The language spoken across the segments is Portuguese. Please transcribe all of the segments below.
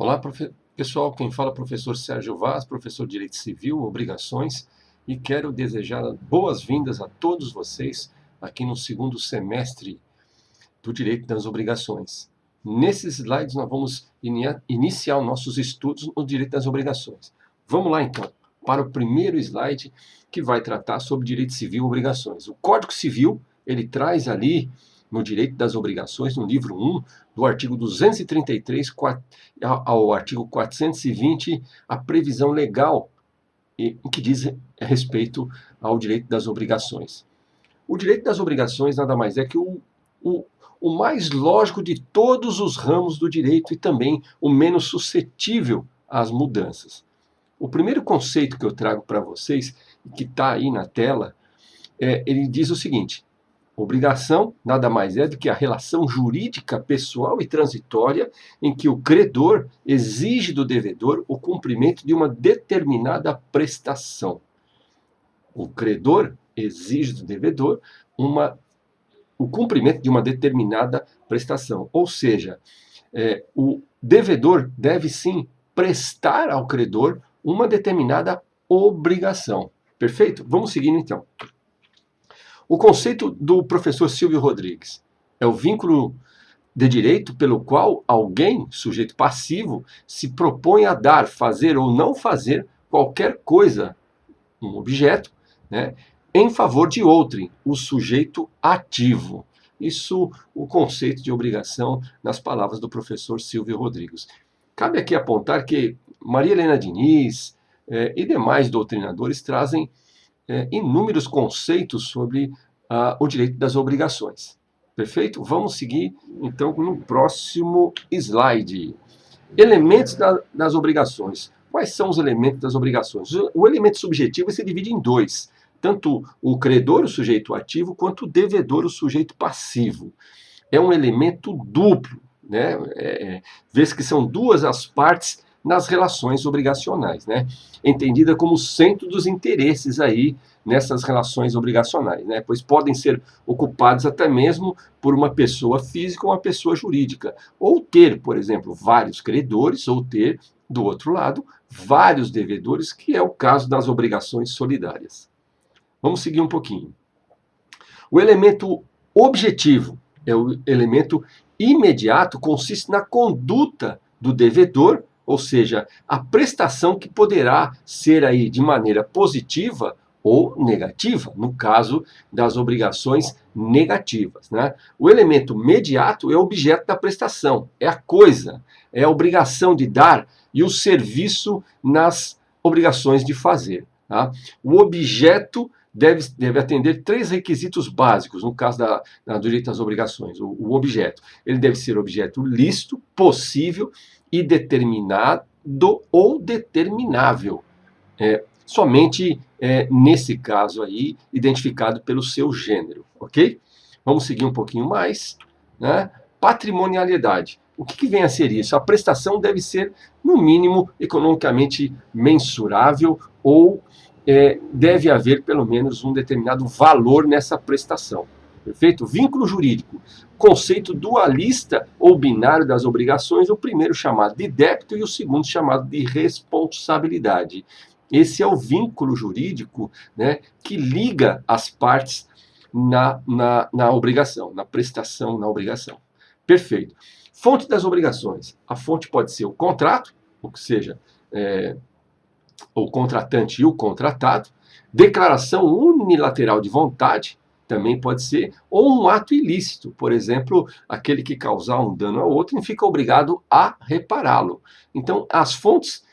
Olá, pessoal, quem fala é o professor Sérgio Vaz, professor de Direito Civil, Obrigações, e quero desejar boas-vindas a todos vocês aqui no segundo semestre do Direito das Obrigações. Nesses slides nós vamos iniciar nossos estudos no Direito das Obrigações. Vamos lá então, para o primeiro slide que vai tratar sobre Direito Civil e Obrigações. O Código Civil, ele traz ali no Direito das Obrigações, no livro 1, do artigo 233 ao artigo 420, a previsão legal que diz respeito ao direito das obrigações. O direito das obrigações nada mais é que o mais lógico de todos os ramos do direito e também o menos suscetível às mudanças. O primeiro conceito que eu trago para vocês, que está aí na tela, ele diz o seguinte: obrigação nada mais é do que a relação jurídica, pessoal e transitória em que o credor exige do devedor o cumprimento de uma determinada prestação. O credor exige do devedor o cumprimento de uma determinada prestação. Ou seja, o devedor deve sim prestar ao credor uma determinada obrigação. Perfeito? Vamos seguindo então. O conceito do professor Silvio Rodrigues é o vínculo de direito pelo qual alguém, sujeito passivo, se propõe a dar, fazer ou não fazer qualquer coisa, um objeto, né, em favor de outrem, o sujeito ativo. Isso, o conceito de obrigação nas palavras do professor Silvio Rodrigues. Cabe aqui apontar que Maria Helena Diniz e demais doutrinadores trazem inúmeros conceitos sobre o direito das obrigações. Perfeito? Vamos seguir, então, no próximo slide. Elementos das obrigações. Quais são os elementos das obrigações? O elemento subjetivo se divide em dois. Tanto o credor, o sujeito ativo, quanto o devedor, o sujeito passivo. É um elemento duplo, né? Vê-se que são duas as partes nas relações obrigacionais, né? Entendida como centro dos interesses aí nessas relações obrigacionais, né? Pois podem ser ocupados até mesmo por uma pessoa física ou uma pessoa jurídica, ou ter, por exemplo, vários credores, ou ter, do outro lado, vários devedores, que é o caso das obrigações solidárias. Vamos seguir um pouquinho. O elemento objetivo é o elemento imediato, consiste na conduta do devedor, ou seja, a prestação que poderá ser aí de maneira positiva ou negativa, no caso das obrigações negativas, né? O elemento mediato é o objeto da prestação, é a coisa, é a obrigação de dar e o serviço nas obrigações de fazer, tá? O objeto deve atender três requisitos básicos, no caso do direito às obrigações. O objeto, ele deve ser objeto lícito, possível e determinado ou determinável. Somente nesse caso aí, identificado pelo seu gênero, ok? Vamos seguir um pouquinho mais, né? Patrimonialidade. O que vem a ser isso? A prestação deve ser, no mínimo, economicamente mensurável ou deve haver pelo menos um determinado valor nessa prestação. Perfeito? Vínculo jurídico. Conceito dualista ou binário das obrigações, o primeiro chamado de débito e o segundo chamado de responsabilidade. Esse é o vínculo jurídico, né, que liga as partes na obrigação, na prestação, na obrigação. Perfeito. Fonte das obrigações. A fonte pode ser o contrato, ou seja, o contratante e o contratado. Declaração unilateral de vontade, também pode ser, ou um ato ilícito, por exemplo, aquele que causar um dano ao outro e fica obrigado a repará-lo. Então, as fontes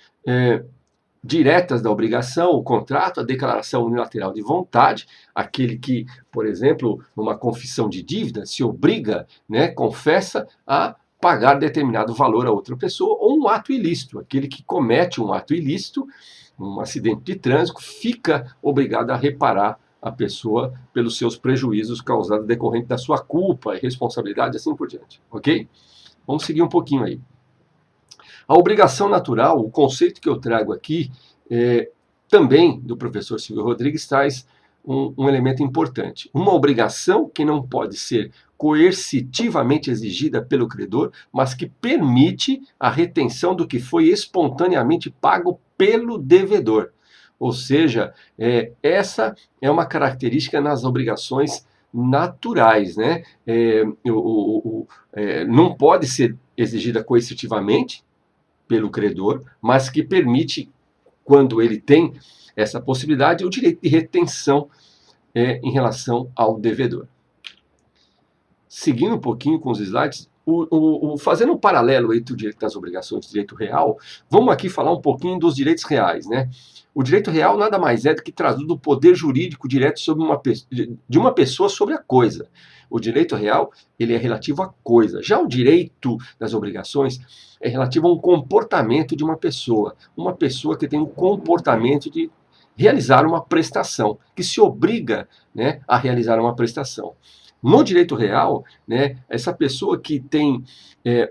diretas da obrigação, o contrato, a declaração unilateral de vontade, aquele que, por exemplo, numa confissão de dívida, se obriga, né, confessa a pagar determinado valor a outra pessoa, ou um ato ilícito, aquele que comete um ato ilícito, um acidente de trânsito, fica obrigado a reparar a pessoa pelos seus prejuízos causados decorrente da sua culpa, responsabilidade, assim por diante, ok? Vamos seguir um pouquinho aí. A obrigação natural, o conceito que eu trago aqui, também do professor Silvio Rodrigues, traz um elemento importante. Uma obrigação que não pode ser coercitivamente exigida pelo credor, mas que permite a retenção do que foi espontaneamente pago pelo devedor. Ou seja, essa é uma característica nas obrigações naturais, né? Não pode ser exigida coercitivamente pelo credor, mas que permite, quando ele tem essa possibilidade, o direito de retenção em relação ao devedor. Seguindo um pouquinho com os slides, fazendo um paralelo entre o direito das obrigações e o direito real, vamos aqui falar um pouquinho dos direitos reais, né? O direito real nada mais é do que traduzido do poder jurídico direto sobre de uma pessoa sobre a coisa. O direito real, ele é relativo à coisa. Já o direito das obrigações é relativo a um comportamento de uma pessoa que tem um comportamento de realizar uma prestação, que se obriga, né, a realizar uma prestação. No direito real, né, essa pessoa que tem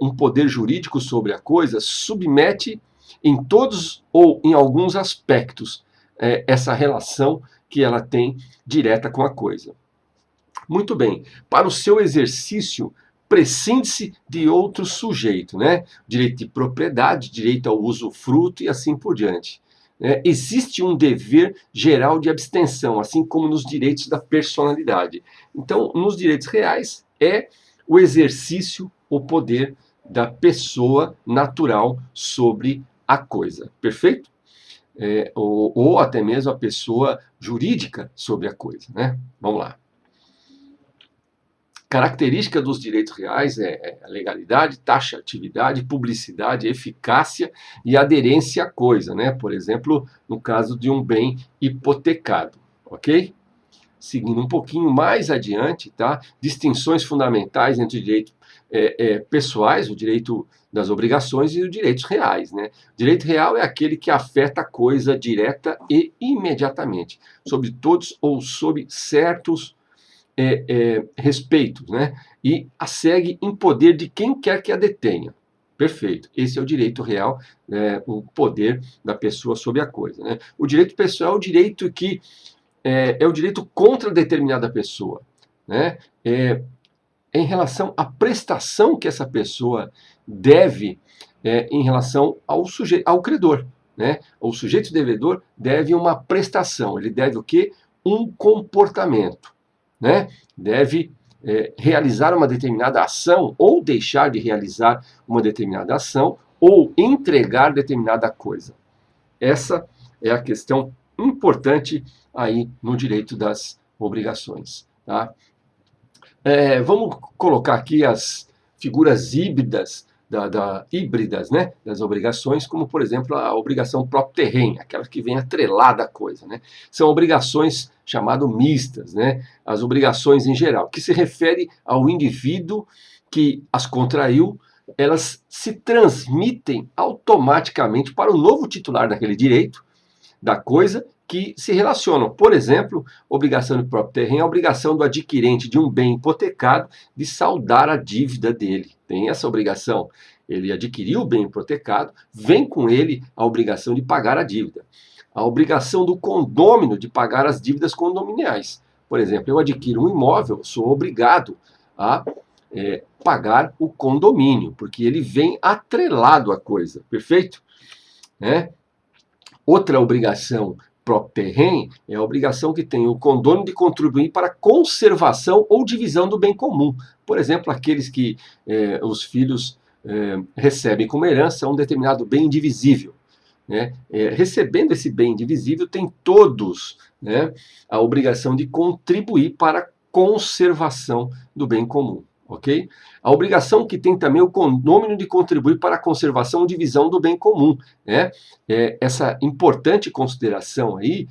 um poder jurídico sobre a coisa submete em todos ou em alguns aspectos essa relação que ela tem direta com a coisa. Muito bem, para o seu exercício, prescinde-se de outro sujeito, né? Direito de propriedade, direito ao usufruto e assim por diante. Existe um dever geral de abstenção, assim como nos direitos da personalidade. Então, nos direitos reais, é o exercício, o poder da pessoa natural sobre a coisa. Perfeito? Ou até mesmo a pessoa jurídica sobre a coisa, né? Vamos lá. Característica dos direitos reais é a legalidade, taxatividade, publicidade, eficácia e aderência à coisa, né? Por exemplo, no caso de um bem hipotecado, ok? Seguindo um pouquinho mais adiante, tá? Distinções fundamentais entre direitos pessoais, o direito das obrigações e os direitos reais, né? Direito real é aquele que afeta a coisa direta e imediatamente, sobre todos ou sob certos respeitos, né? E a segue em poder de quem quer que a detenha. Perfeito. Esse é o direito real, o poder da pessoa sobre a coisa, né? O direito pessoal é o direito que é o direito contra determinada pessoa, né? Em relação à prestação que essa pessoa deve em relação ao credor, né? O sujeito devedor deve uma prestação. Ele deve o quê? Um comportamento, né? Deve realizar uma determinada ação ou deixar de realizar uma determinada ação ou entregar determinada coisa. Essa é a questão importante aí no direito das obrigações, tá? Vamos colocar aqui as figuras híbridas híbridas, né, das obrigações, como por exemplo a obrigação próprio terreno, aquela que vem atrelada à coisa, né? São obrigações chamadas mistas, né? As obrigações em geral, que se refere ao indivíduo que as contraiu, elas se transmitem automaticamente para o novo titular daquele direito, da coisa, que se relacionam. Por exemplo, obrigação de próprio terreno, a obrigação do adquirente de um bem hipotecado de saldar a dívida dele. Tem essa obrigação. Ele adquiriu o bem hipotecado, vem com ele a obrigação de pagar a dívida. A obrigação do condômino de pagar as dívidas condominiais. Por exemplo, eu adquiro um imóvel, sou obrigado a pagar o condomínio, porque ele vem atrelado à coisa. Perfeito? Outra obrigação próprio terreno é a obrigação que tem o condômino de contribuir para a conservação ou divisão do bem comum. Por exemplo, aqueles que os filhos recebem como herança um determinado bem indivisível, né? Recebendo esse bem indivisível, tem todos, né, a obrigação de contribuir para a conservação do bem comum. Ok? A obrigação que tem também o condômino de contribuir para a conservação ou divisão do bem comum, né? Essa importante consideração aí,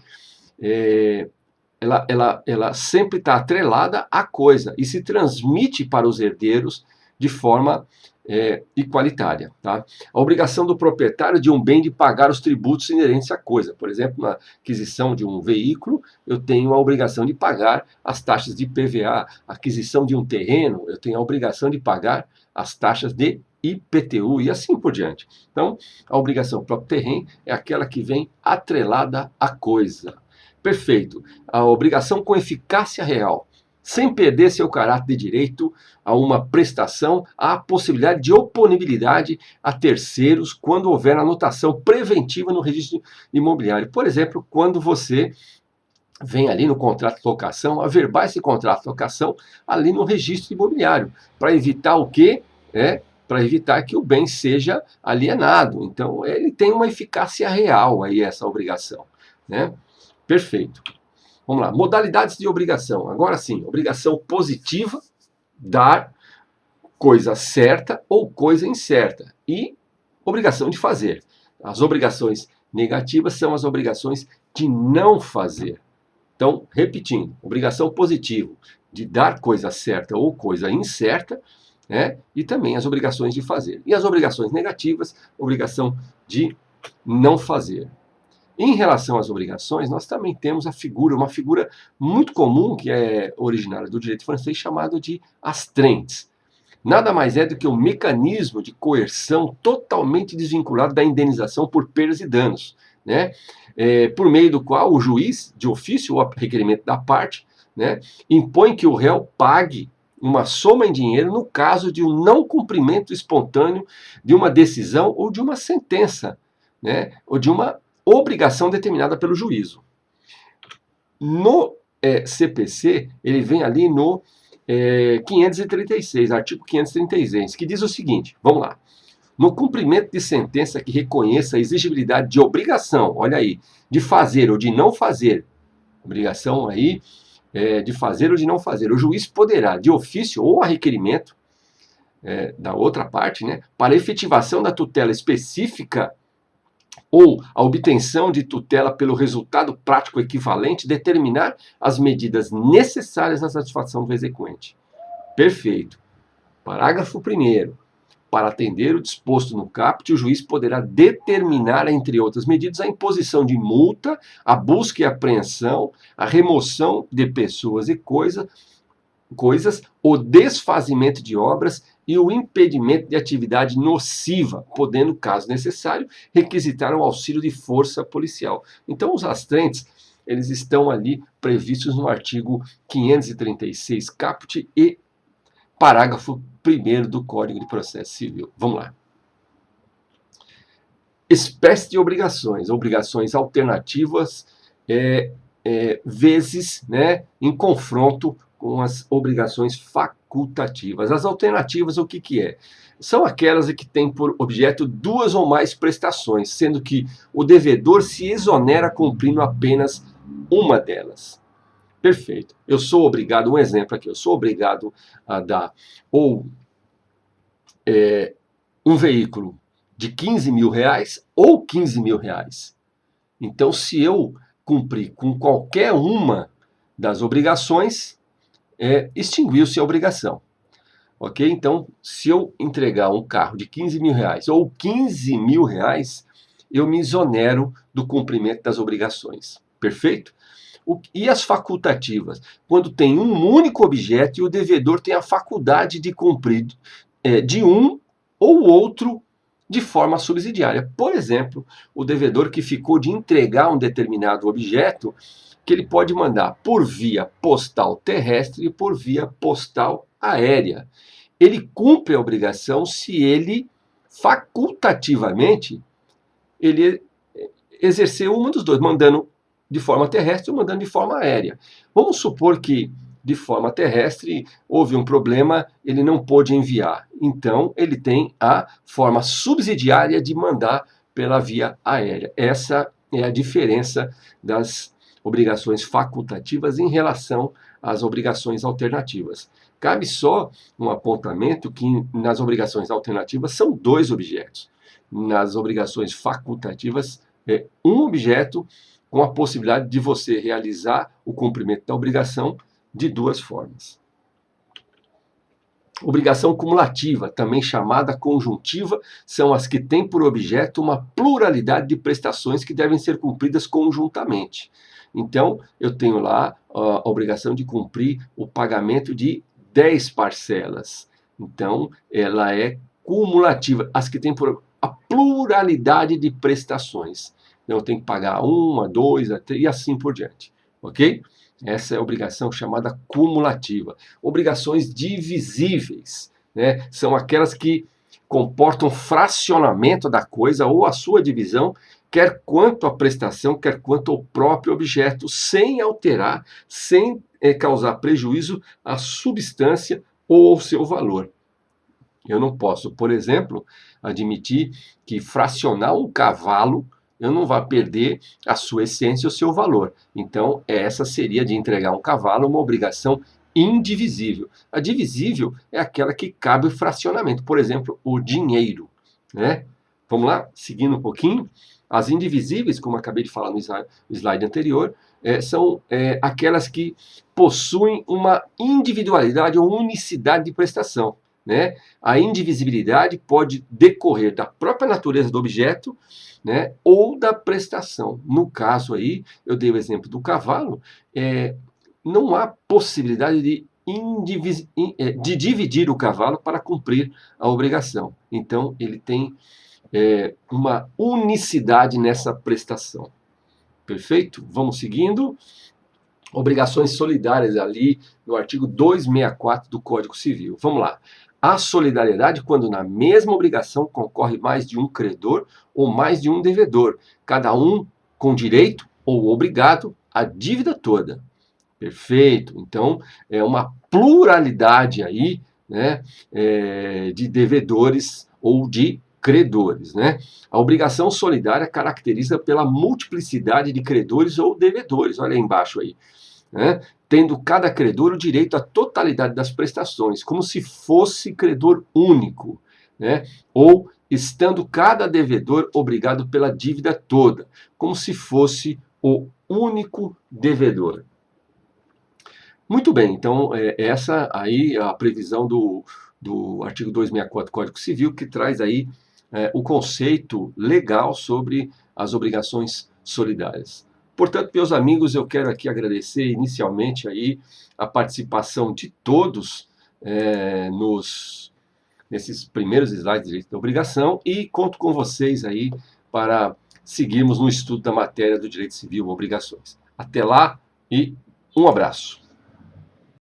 ela sempre está atrelada à coisa e se transmite para os herdeiros de forma igualitária, tá? A obrigação do proprietário de um bem de pagar os tributos inerentes à coisa. Por exemplo, na aquisição de um veículo, eu tenho a obrigação de pagar as taxas de IPVA. Aquisição de um terreno, eu tenho a obrigação de pagar as taxas de IPTU e assim por diante. Então, a obrigação próprio terreno é aquela que vem atrelada à coisa. Perfeito. A obrigação com eficácia real, sem perder seu caráter de direito a uma prestação, há a possibilidade de oponibilidade a terceiros quando houver anotação preventiva no registro imobiliário. Por exemplo, quando você vem ali no contrato de locação, averbar esse contrato de locação ali no registro imobiliário, para evitar o quê? Para evitar que o bem seja alienado. Então, ele tem uma eficácia real aí, essa obrigação, né? Perfeito. Vamos lá, modalidades de obrigação. Agora sim, obrigação positiva, dar coisa certa ou coisa incerta. E obrigação de fazer. As obrigações negativas são as obrigações de não fazer. Então, repetindo, obrigação positiva de dar coisa certa ou coisa incerta, né? E também as obrigações de fazer. E as obrigações negativas, obrigação de não fazer. Em relação às obrigações, nós também temos uma figura muito comum, que é originária do direito francês, chamada de astreintes. Nada mais é do que um mecanismo de coerção totalmente desvinculado da indenização por perdas e danos, né? Por meio do qual o juiz, de ofício ou a requerimento da parte, né, impõe que o réu pague uma soma em dinheiro no caso de um não cumprimento espontâneo de uma decisão ou de uma sentença, né, ou de uma obrigação determinada pelo juízo. No CPC, ele vem ali no 536, artigo 536, que diz o seguinte, vamos lá. No cumprimento de sentença que reconheça a exigibilidade de obrigação, olha aí, de fazer ou de não fazer, obrigação aí de fazer ou de não fazer, o juiz poderá, de ofício ou a requerimento da outra parte, né, para efetivação da tutela específica ou a obtenção de tutela pelo resultado prático equivalente, determinar as medidas necessárias à satisfação do exequente. Perfeito. Parágrafo 1º. Para atender o disposto no caput, o juiz poderá determinar, entre outras medidas, a imposição de multa, a busca e apreensão, a remoção de pessoas e coisas, o desfazimento de obras e o impedimento de atividade nociva, podendo, caso necessário, requisitar o auxílio de força policial. Então, os astreintes, eles estão ali previstos no artigo 536 caput e parágrafo 1º do Código de Processo Civil. Vamos lá. Espécie de obrigações. Obrigações alternativas, vezes, né, em confronto com as obrigações facultativas. As alternativas, o que é? São aquelas que têm por objeto duas ou mais prestações, sendo que o devedor se exonera cumprindo apenas uma delas. Perfeito. Eu sou obrigado, um exemplo aqui, eu sou obrigado a dar ou um veículo de 15 mil reais ou 15 mil reais. Então, se eu cumprir com qualquer uma das obrigações, extinguiu-se a obrigação. Ok? Então, se eu entregar um carro de 15 mil reais ou 15 mil reais, eu me exonero do cumprimento das obrigações. Perfeito? E as facultativas? Quando tem um único objeto e o devedor tem a faculdade de cumprir de um ou outro de forma subsidiária. Por exemplo, o devedor que ficou de entregar um determinado objeto, que ele pode mandar por via postal terrestre e por via postal aérea. Ele cumpre a obrigação se ele, facultativamente, ele exercer uma dos dois, mandando de forma terrestre ou mandando de forma aérea. Vamos supor que de forma terrestre houve um problema, ele não pôde enviar. Então, ele tem a forma subsidiária de mandar pela via aérea. Essa é a diferença das obrigações facultativas em relação às obrigações alternativas. Cabe só um apontamento que nas obrigações alternativas são dois objetos. Nas obrigações facultativas é um objeto com a possibilidade de você realizar o cumprimento da obrigação de duas formas. Obrigação cumulativa, também chamada conjuntiva, são as que têm por objeto uma pluralidade de prestações que devem ser cumpridas conjuntamente. Então, eu tenho lá a obrigação de cumprir o pagamento de 10 parcelas. Então, ela é cumulativa, as que têm por a pluralidade de prestações. eu tenho que pagar a 1, a 2, a 3 e assim por diante, ok? Essa é a obrigação chamada cumulativa. Obrigações divisíveis, né? São aquelas que comportam fracionamento da coisa ou a sua divisão, quer quanto à prestação, quer quanto ao próprio objeto, sem alterar, sem causar prejuízo à substância ou ao seu valor. Eu não posso, por exemplo, admitir que fracionar um cavalo eu não vá perder a sua essência e o seu valor. Então, essa seria de entregar um cavalo uma obrigação indivisível. A divisível é aquela que cabe o fracionamento, por exemplo, o dinheiro, né? Vamos lá, seguindo um pouquinho. As indivisíveis, como acabei de falar no slide anterior, são aquelas que possuem uma individualidade ou unicidade de prestação, né? A indivisibilidade pode decorrer da própria natureza do objeto, né, ou da prestação. No caso aí, eu dei o exemplo do cavalo, não há possibilidade de dividir o cavalo para cumprir a obrigação. Então, ele tem uma unicidade nessa prestação. Perfeito? Vamos seguindo. Obrigações solidárias ali no artigo 264 do Código Civil. Vamos lá. A solidariedade quando na mesma obrigação concorre mais de um credor ou mais de um devedor, cada um com direito ou obrigado à dívida toda. Perfeito. Então, é uma pluralidade aí, né, de devedores ou de credores, né? A obrigação solidária caracteriza pela multiplicidade de credores ou devedores. Olha aí embaixo aí, né? Tendo cada credor o direito à totalidade das prestações, como se fosse credor único, né? Ou estando cada devedor obrigado pela dívida toda, como se fosse o único devedor. Muito bem, então essa aí é a previsão do artigo 264 do Código Civil, que traz aí o conceito legal sobre as obrigações solidárias. Portanto, meus amigos, eu quero aqui agradecer inicialmente aí a participação de todos nesses primeiros slides de direito da obrigação e conto com vocês aí para seguirmos no estudo da matéria do direito civil obrigações. Até lá e um abraço.